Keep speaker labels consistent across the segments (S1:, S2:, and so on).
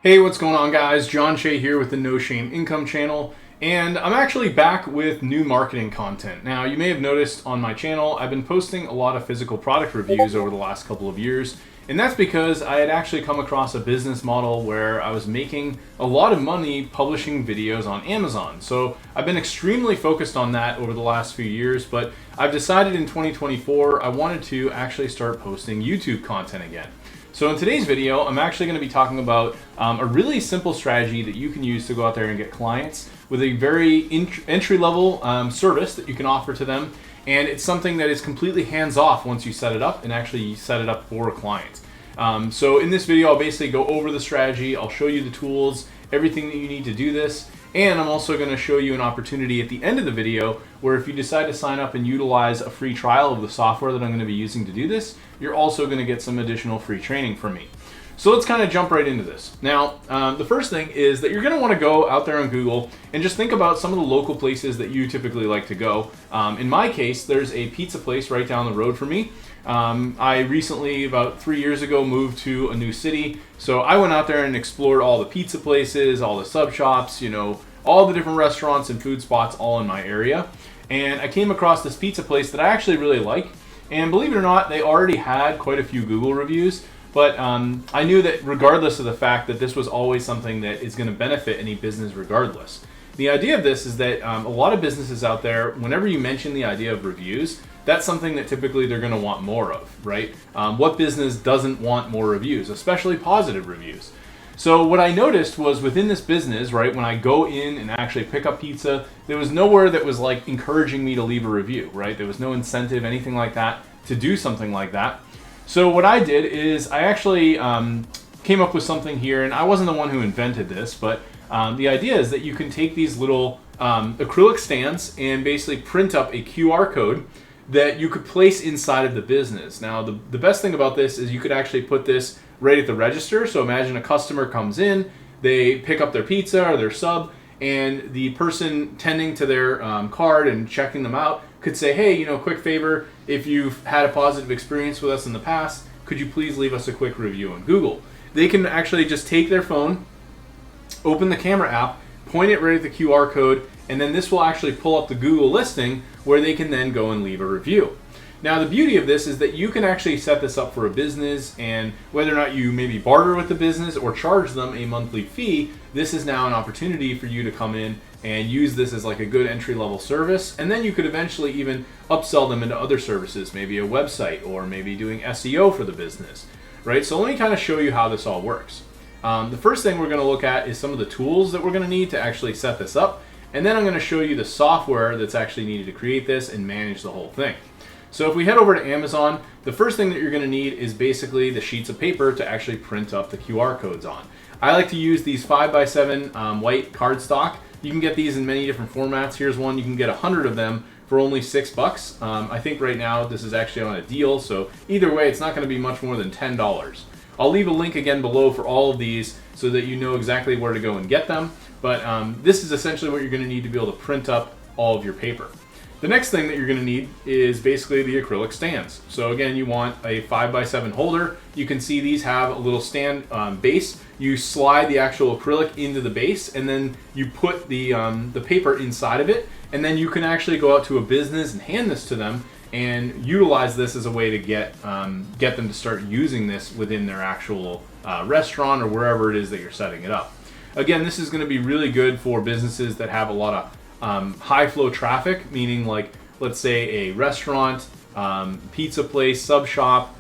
S1: Hey, what's going on, guys? John Shea here with the No Shame Income channel, and I'm actually back with new marketing content. Now, you may have noticed on my channel, I've been posting a lot of physical product reviews over the last couple of years, and that's because I had actually come across a business model where I was making a lot of money publishing videos on Amazon. So I've been extremely focused on that over the last few years, but I've decided in 2024 I wanted to actually start posting YouTube content again. So in today's video, I'm actually going to be talking about a really simple strategy that you can use to go out there and get clients with a very entry-level service that you can offer to them. And it's something that is completely hands-off once you set it up and actually set it up for a client. So in this video, I'll basically go over the strategy. I'll show you the tools, everything that you need to do this. And I'm also going to show you an opportunity at the end of the video where if you decide to sign up and utilize a free trial of the software that I'm going to be using to do this, you're also going to get some additional free training from me. So let's kind of jump right into this. Now, the first thing is that you're going to want to go out there on Google and just think about some of the local places that you typically like to go. In my case, there's a pizza place right down the road for me. I recently, about 3 years ago, moved to a new city. So I went out there and explored all the pizza places, all the sub shops, all the different restaurants and food spots all in my area. And I came across this pizza place that I actually really like. And believe it or not, they already had quite a few Google reviews. But I knew that regardless of the fact that this was always something that is going to benefit any business regardless. The idea of this is that a lot of businesses out there, whenever you mention the idea of reviews, that's something that typically they're going to want more of, right? What business doesn't want more reviews, especially positive reviews? So what I noticed was within this business, right, when I go in and actually pick up pizza, there was nowhere that was like encouraging me to leave a review, right? There was no incentive, anything like that, to do something like that. So what I did is I actually came up with something here, and I wasn't the one who invented this, but the idea is that you can take these little acrylic stands and basically print up a QR code that you could place inside of the business. Now, the best thing about this is you could actually put this right at the register. So imagine a customer comes in, they pick up their pizza or their sub, and the person tending to their card and checking them out could say, hey, quick favor, if you've had a positive experience with us in the past, could you please leave us a quick review on Google? They can actually just take their phone, open the camera app, point it right at the QR code, and then this will actually pull up the Google listing where they can then go and leave a review. Now, the beauty of this is that you can actually set this up for a business, and whether or not you maybe barter with the business or charge them a monthly fee, this is now an opportunity for you to come in and use this as like a good entry-level service, and then you could eventually even upsell them into other services, maybe a website or maybe doing SEO for the business, right? So let me kind of show you how this all works. The first thing we're going to look at is some of the tools that we're going to need to actually set this up, and then I'm going to show you the software that's actually needed to create this and manage the whole thing. So if we head over to Amazon, the first thing that you're going to need is basically the sheets of paper to actually print up the QR codes on. I like to use these 5x7 white cardstock. You can get these in many different formats. Here's one, you can get 100 of them for only $6. I think right now this is actually on a deal, so either way it's not going to be much more than $10. I'll leave a link again below for all of these so that you know exactly where to go and get them. But this is essentially what you're going to need to be able to print up all of your paper. The next thing that you're going to need is basically the acrylic stands. So again, you want a 5x7 holder. You can see these have a little stand base. You slide the actual acrylic into the base, and then you put the paper inside of it, and then you can actually go out to a business and hand this to them and utilize this as a way to get them to start using this within their actual restaurant or wherever it is that you're setting it up. Again, this is going to be really good for businesses that have a lot of high flow traffic, meaning like, let's say a restaurant, pizza place, sub shop.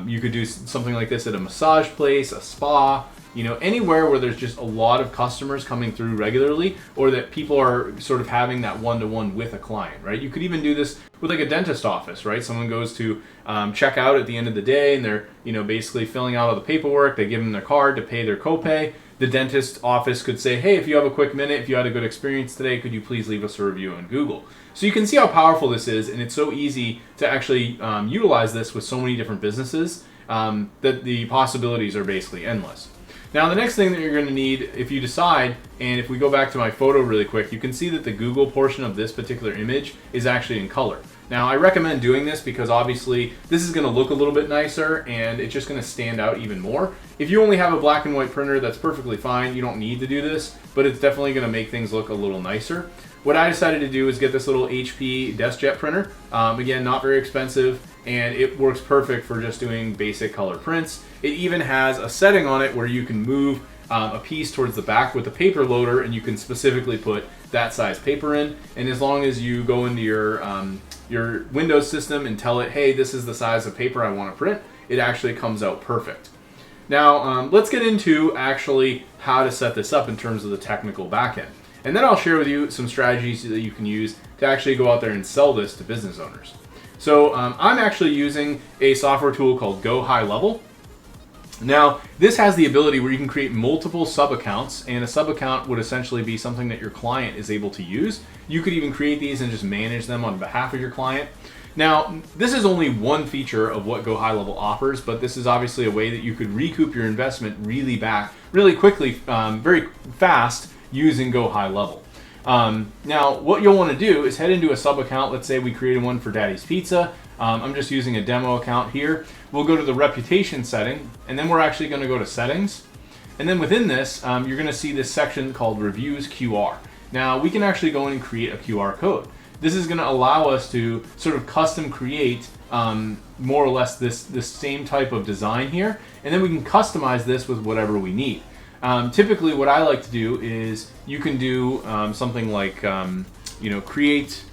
S1: You could do something like this at a massage place, a spa, anywhere where there's just a lot of customers coming through regularly, or that people are sort of having that one-to-one with a client, right? You could even do this with like a dentist office, right? Someone goes to check out at the end of the day, and they're basically filling out all the paperwork. They give them their card to pay their copay. The dentist office could say, hey, if you have a quick minute, if you had a good experience today, could you please leave us a review on Google? So you can see how powerful this is, and it's so easy to actually utilize this with so many different businesses that the possibilities are basically endless. Now, the next thing that you're going to need, if you decide, and if we go back to my photo really quick, you can see that the Google portion of this particular image is actually in color. Now, I recommend doing this because obviously this is going to look a little bit nicer and it's just going to stand out even more. If you only have a black and white printer, that's perfectly fine. You don't need to do this, but it's definitely going to make things look a little nicer. What I decided to do is get this little HP DeskJet printer. Again, not very expensive, and it works perfect for just doing basic color prints. It even has a setting on it where you can move a piece towards the back with the paper loader, and you can specifically put that size paper in. And as long as you go into your Windows system and tell it, hey, this is the size of paper I want to print, it actually comes out perfect. Now, let's get into actually how to set this up in terms of the technical backend. And then I'll share with you some strategies that you can use to actually go out there and sell this to business owners. So I'm actually using a software tool called Go High Level. Now, this has the ability where you can create multiple sub-accounts, and a sub-account would essentially be something that your client is able to use. You could even create these and just manage them on behalf of your client. Now, this is only one feature of what Go High Level offers, but this is obviously a way that you could recoup your investment really quickly, very fast using Go High Level. Now, what you'll want to do is head into a sub-account. Let's say we created one for Daddy's Pizza. I'm just using a demo account here. We'll go to the reputation setting, and then we're actually going to go to settings. And then within this, you're going to see this section called Reviews QR. Now, we can actually go in and create a QR code. This is going to allow us to sort of custom create more or less this same type of design here, and then we can customize this with whatever we need. Typically, what I like to do is you can do something like, create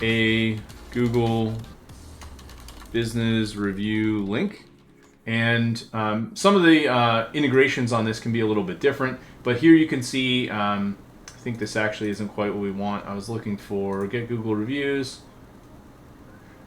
S1: a Google Business Review link. And some of the integrations on this can be a little bit different, but here you can see, I think this actually isn't quite what we want. I was looking for get Google reviews.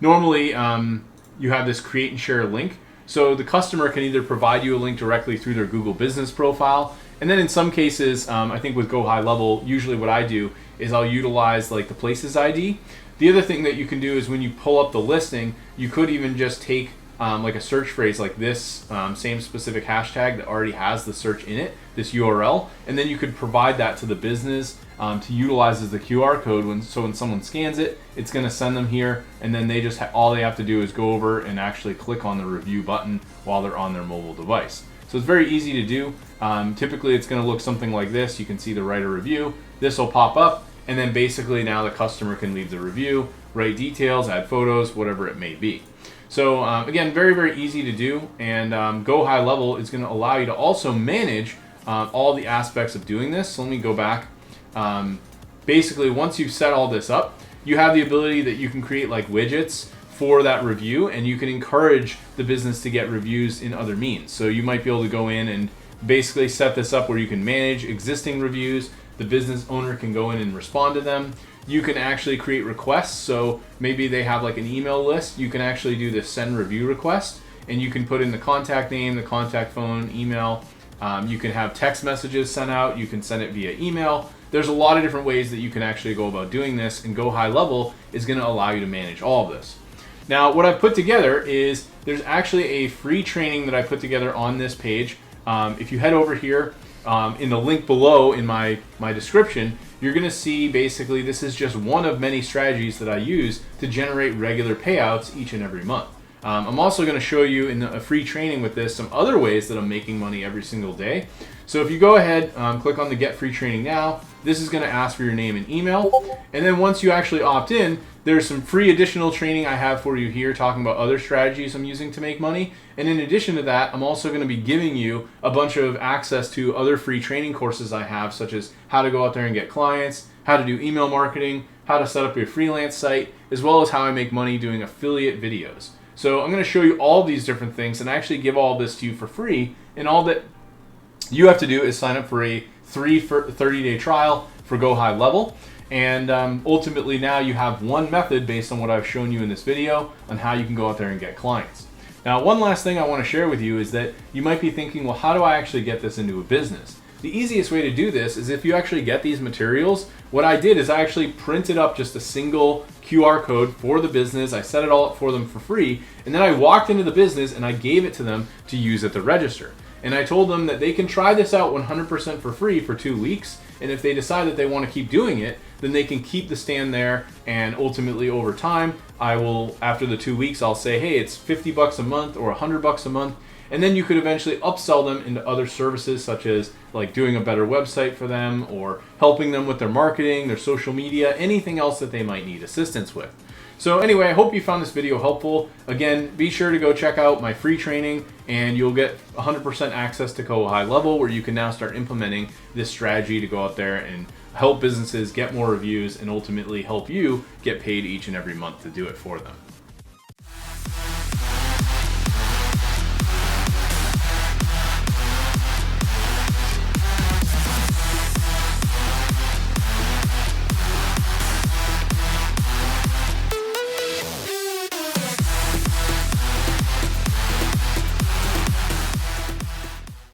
S1: Normally, you have this create and share link. So the customer can either provide you a link directly through their Google Business profile, and then in some cases, I think with Go High Level, usually what I do is I'll utilize like the Places ID. The other thing that you can do is when you pull up the listing, you could even just take like a search phrase like this, same specific hashtag that already has the search in it, this URL, and then you could provide that to the business to utilize as the QR code. So when someone scans it, it's going to send them here, and then they just all they have to do is go over and actually click on the review button while they're on their mobile device. So it's very easy to do. Typically, it's going to look something like this. You can see the write a review. This will pop up, and then basically now the customer can leave the review, write details, add photos, whatever it may be. So again, very, very easy to do, and Go High Level is going to allow you to also manage all the aspects of doing this. So let me go back. Basically, once you've set all this up, you have the ability that you can create like widgets for that review, and you can encourage the business to get reviews in other means. So you might be able to go in and basically set this up where you can manage existing reviews. The business owner can go in and respond to them. You can actually create requests. So maybe they have like an email list. You can actually do this send review request, and you can put in the contact name, the contact phone, email. You can have text messages sent out. You can send it via email. There's a lot of different ways that you can actually go about doing this, and Go High Level is going to allow you to manage all of this. Now, what I've put together is there's actually a free training that I put together on this page. If you head over here in the link below in my description, you're going to see basically this is just one of many strategies that I use to generate regular payouts each and every month. I'm also going to show you in a free training with this some other ways that I'm making money every single day. So if you go ahead, click on the Get Free Training Now, this is going to ask for your name and email. And then once you actually opt in, there's some free additional training I have for you here talking about other strategies I'm using to make money. And in addition to that, I'm also going to be giving you a bunch of access to other free training courses I have, such as how to go out there and get clients, how to do email marketing, how to set up your freelance site, as well as how I make money doing affiliate videos. So I'm going to show you all these different things and actually give all this to you for free. And all that you have to do is sign up for a 30-day trial for Go High Level. And ultimately now you have one method based on what I've shown you in this video on how you can go out there and get clients. Now, one last thing I want to share with you is that you might be thinking, well, how do I actually get this into a business? The easiest way to do this is if you actually get these materials. What I did is I actually printed up just a single QR code for the business. I set it all up for them for free, and then I walked into the business and I gave it to them to use at the register. And I told them that they can try this out 100% for free for 2 weeks. And if they decide that they want to keep doing it, then they can keep the stand there. And ultimately over time, I will, after the 2 weeks, I'll say, hey, it's $50 a month or $100 a month. And then you could eventually upsell them into other services, such as like doing a better website for them or helping them with their marketing, their social media, anything else that they might need assistance with. So anyway, I hope you found this video helpful. Again, be sure to go check out my free training and you'll get 100% access to Koa High Level, where you can now start implementing this strategy to go out there and help businesses get more reviews and ultimately help you get paid each and every month to do it for them.